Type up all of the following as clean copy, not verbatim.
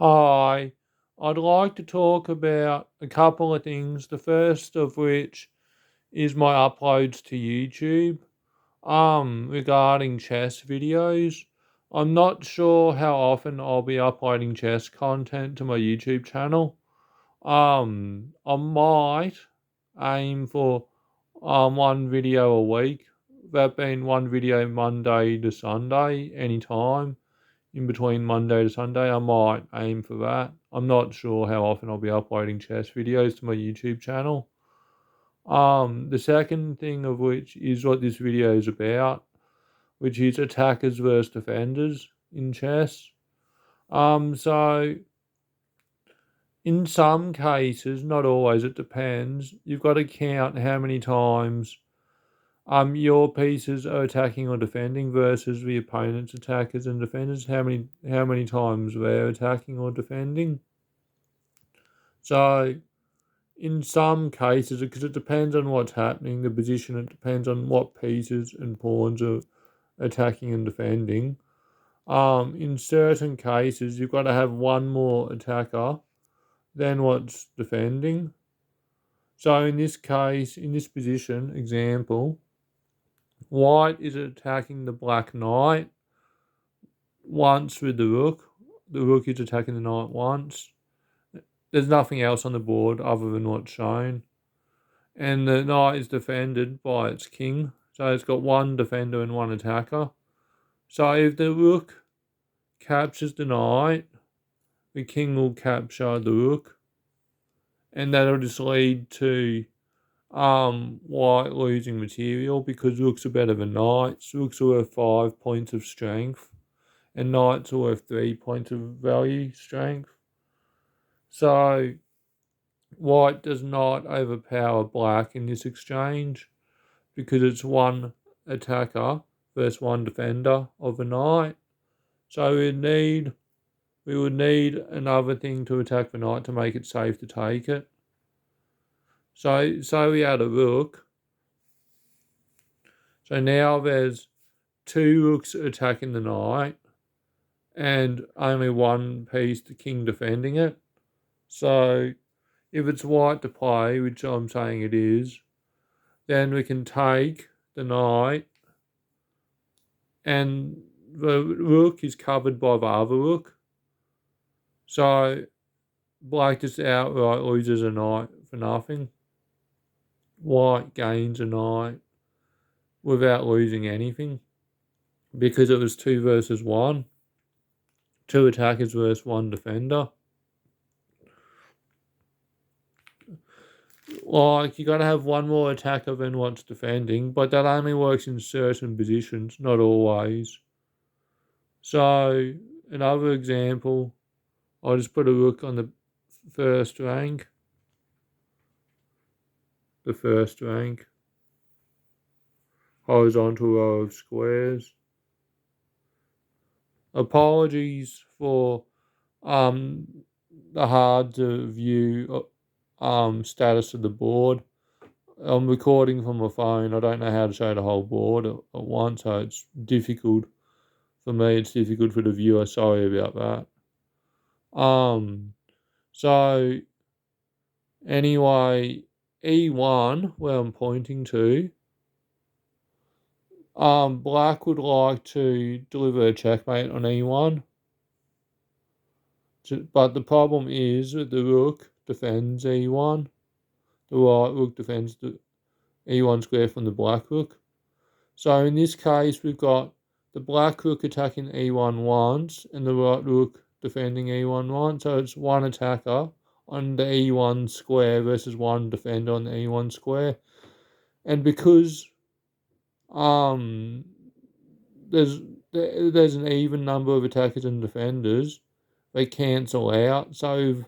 Hi, I'd like to talk about a couple of things. The first of which is my uploads to YouTube. Regarding chess videos. I'm not sure how often I'll be uploading chess content to my YouTube channel. I might aim for one video a week. That being one video Monday to Sunday, anytime in between Monday to Sunday. I might aim for that. I'm not sure how often I'll be uploading chess videos to my YouTube channel. The second thing of which is what this video is about, which is attackers versus defenders in chess. So in some cases, not always, it depends. You've got to count how many times your pieces are attacking or defending versus the opponent's attackers and defenders. How many times they're attacking or defending. So in some cases, because it depends on what's happening, the position, it depends on what pieces and pawns are attacking and defending. In certain cases, you've got to have one more attacker than what's defending. So in this case, in this position, example, white is attacking the black knight once with the rook. The rook is attacking the knight once. There's nothing else on the board other than what's shown. And the knight is defended by its king. So it's got one defender and one attacker. So if the rook captures the knight, the king will capture the rook. And that'll just lead to white losing material because rooks are better than knights. Rooks are worth 5 points of strength and knights are worth 3 points of value strength. So white does not overpower black in this exchange because it's one attacker versus one defender of a knight. So we would need another thing to attack the knight to make it safe to take it. So we had a rook. So now there's two rooks attacking the knight and only one piece, the king, defending it. So if it's white to play, which I'm saying it is, then we can take the knight and the rook is covered by the other rook. So black just outright loses a knight for nothing. White gains a knight without losing anything because it was 2 versus 1. 2 attackers versus 1 defender. Like, you gotta have one more attacker than what's defending, but that only works in certain positions, not always. So, another example, I'll just put a rook on the first rank. The first rank. Horizontal row of squares. Apologies for the hard to view status of the board. I'm recording from my phone. I don't know how to show the whole board at once, so it's difficult for me. It's difficult for the viewer. Sorry about that. So anyway, E1, where I'm pointing to, black would like to deliver a checkmate on E1. But the problem is that the rook defends E1. The right rook defends the E1 square from the black rook. So in this case, we've got the black rook attacking E1 once and the right rook defending E1 once. So it's one attacker on the E1 square versus one defender on the E1 square. And because there's an even number of attackers and defenders, they cancel out. So if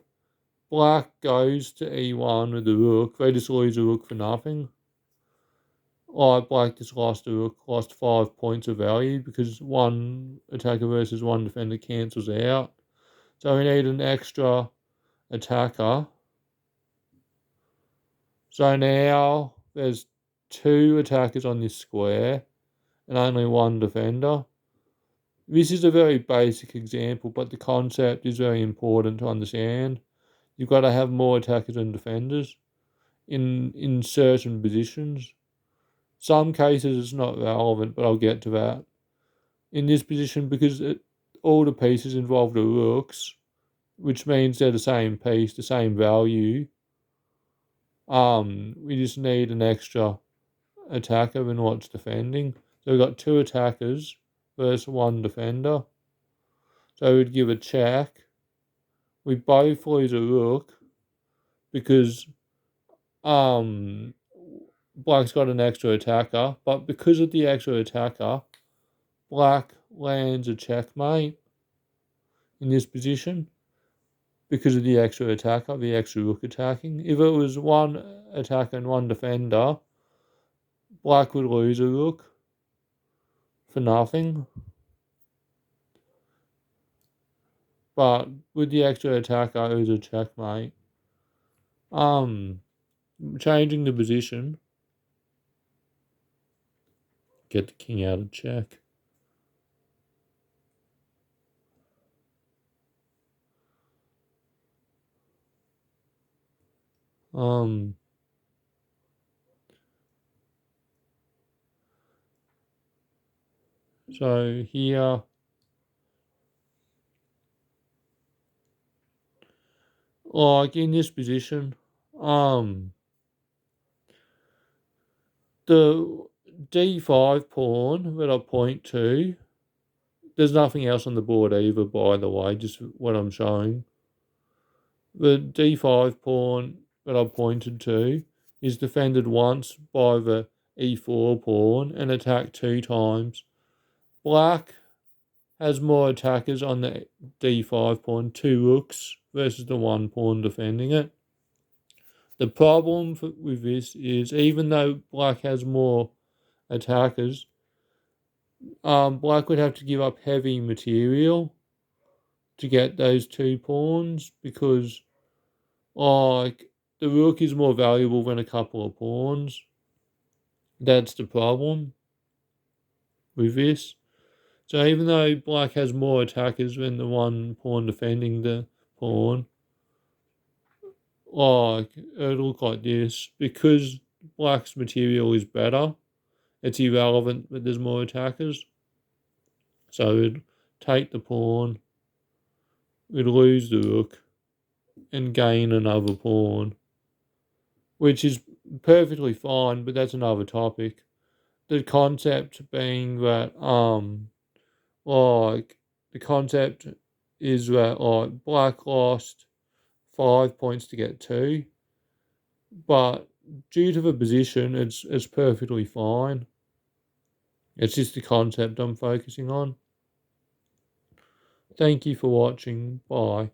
black goes to E1 with the rook, they just lose the rook for nothing. Like, black just lost a rook, lost 5 points of value because one attacker versus one defender cancels out. So we need an extra attacker. So now there's 2 attackers on this square and only one defender. This is a very basic example, but the concept is very important to understand. You've got to have more attackers than defenders in certain positions. Some cases it's not relevant, but I'll get to that. In this position, because all the pieces involve the rooks, which means they're the same piece, the same value, we just need an extra attacker than what's defending. So we've got two attackers versus one defender. So we'd give a check. We both lose a rook because black's got an extra attacker, but because of the extra attacker, black lands a checkmate in this position because of the extra attacker, the extra rook attacking. If it was one attacker and one defender, black would lose a rook for nothing. But with the extra attacker, it was a checkmate. Changing the position. Get the king out of check. So here, like in this position, the d5 pawn that I point to, there's nothing else on the board either, by the way, just what I'm showing. The d5 pawn that I pointed to is defended once by the e4 pawn and attacked 2 times. Black has more attackers on the d5 pawn, 2 rooks versus the 1 pawn defending it. The problem with this is even though black has more attackers, black would have to give up heavy material to get those 2 pawns because like the rook is more valuable than a couple of pawns. That's the problem with this. So even though black has more attackers than the 1 pawn defending the pawn, like it'll look like this, because black's material is better, it's irrelevant that there's more attackers. So it'd take the pawn, it'd lose the rook, and gain another pawn, which is perfectly fine, but that's another topic. The concept being that like the concept is that like black lost 5 points to get 2, but due to the position, it's perfectly fine. It's just the concept I'm focusing on. Thank you for watching. Bye.